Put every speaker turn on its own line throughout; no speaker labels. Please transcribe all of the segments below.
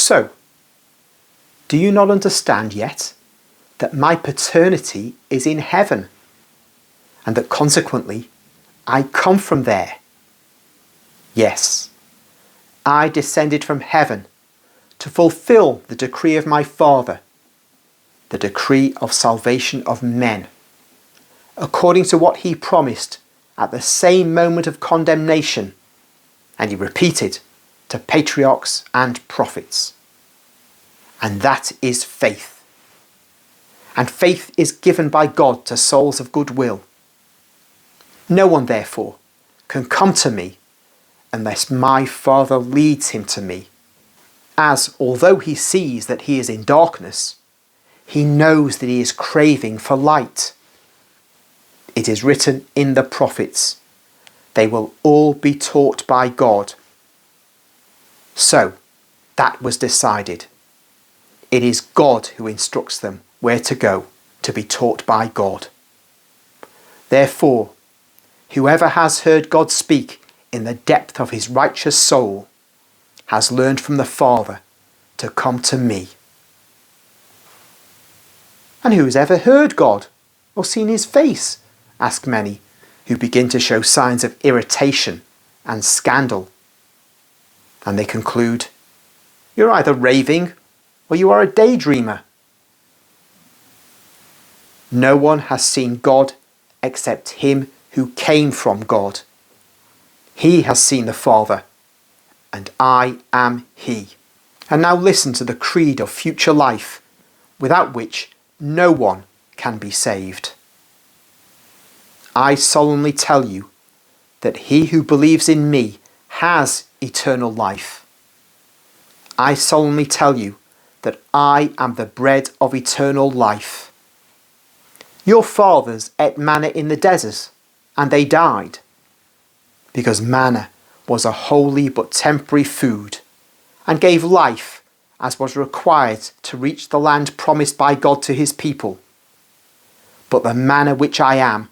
So, do you not understand yet that my paternity is in heaven, and that consequently I come from there? Yes, I descended from heaven to fulfill the decree of my Father, the decree of salvation of men, according to what he promised at the same moment of condemnation, and he repeated to patriarchs and prophets. And that is faith. And faith is given by God to souls of good will. No one, therefore, can come to me unless my Father leads him to me, as although he sees that he is in darkness, he knows that he is craving for light. It is written in the prophets, they will all be taught by God. So, that was decided. It is God who instructs them where to go to be taught by God. Therefore, whoever has heard God speak in the depth of his righteous soul has learned from the Father to come to me. And who has ever heard God or seen his face? Ask many, who begin to show signs of irritation and scandal. And they conclude, you're either raving or you are a daydreamer. No one has seen God except him who came from God. He has seen the Father, and I am he. And now listen to the creed of future life, without which no one can be saved. I solemnly tell you that he who believes in me has eternal life. I solemnly tell you that I am the bread of eternal life. Your fathers ate manna in the desert, and they died, because manna was a holy but temporary food, and gave life as was required to reach the land promised by God to his people. But the manna which I am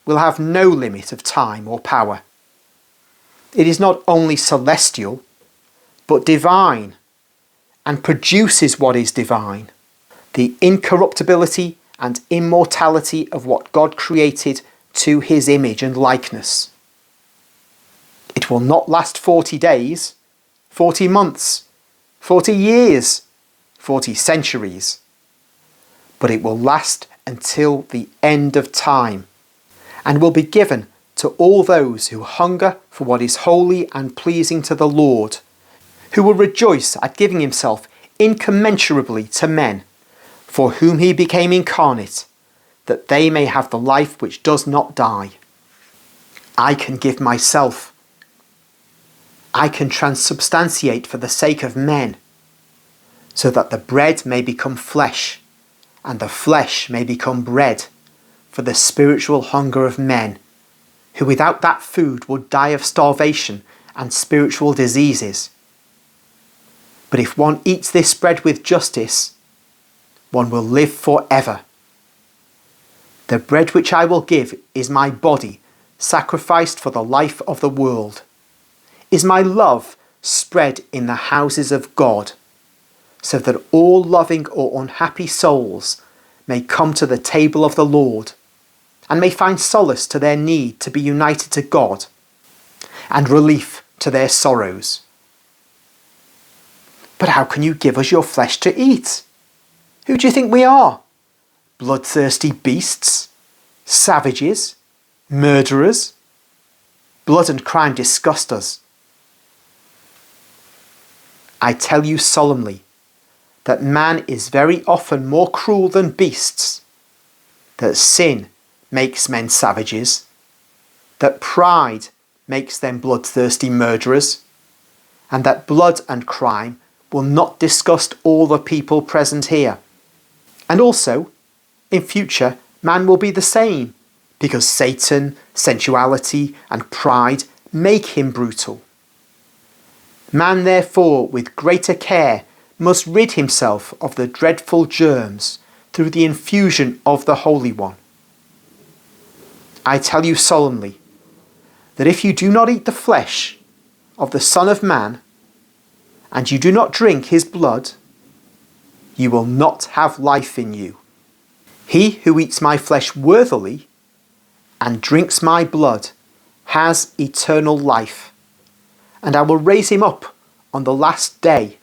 will have no limit of time or power. It is not only celestial, but divine, and produces what is divine, the incorruptibility and immortality of what God created to his image and likeness. It will not last 40 days, 40 months, 40 years, 40 centuries, but it will last until the end of time, and will be given to all those who hunger for what is holy and pleasing to the Lord, who will rejoice at giving himself incommensurably to men, for whom he became incarnate, that they may have the life which does not die. I can give myself. I can transubstantiate for the sake of men, so that the bread may become flesh, and the flesh may become bread, for the spiritual hunger of men, who without that food would die of starvation and spiritual diseases. But if one eats this bread with justice, one will live forever. The bread which I will give is my body, sacrificed for the life of the world, is my love spread in the houses of God, so that all loving or unhappy souls may come to the table of the Lord, and may find solace to their need to be united to God, and relief to their sorrows. But how can you give us your flesh to eat? Who do you think we are? Bloodthirsty beasts? Savages? Murderers? Blood and crime disgust us. I tell you solemnly that man is very often more cruel than beasts, that sin makes men savages, that pride makes them bloodthirsty murderers, and that blood and crime will not disgust all the people present here. And also, in future, man will be the same, because Satan, sensuality, and pride make him brutal. Man, therefore, with greater care, must rid himself of the dreadful germs through the infusion of the Holy One. I tell you solemnly that if you do not eat the flesh of the Son of Man and you do not drink his blood, you will not have life in you. He who eats my flesh worthily and drinks my blood has eternal life, and I will raise him up on the last day.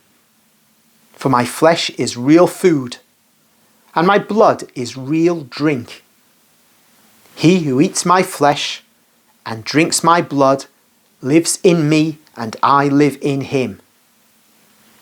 For my flesh is real food, and my blood is real drink. He who eats my flesh and drinks my blood lives in me, and I live in him.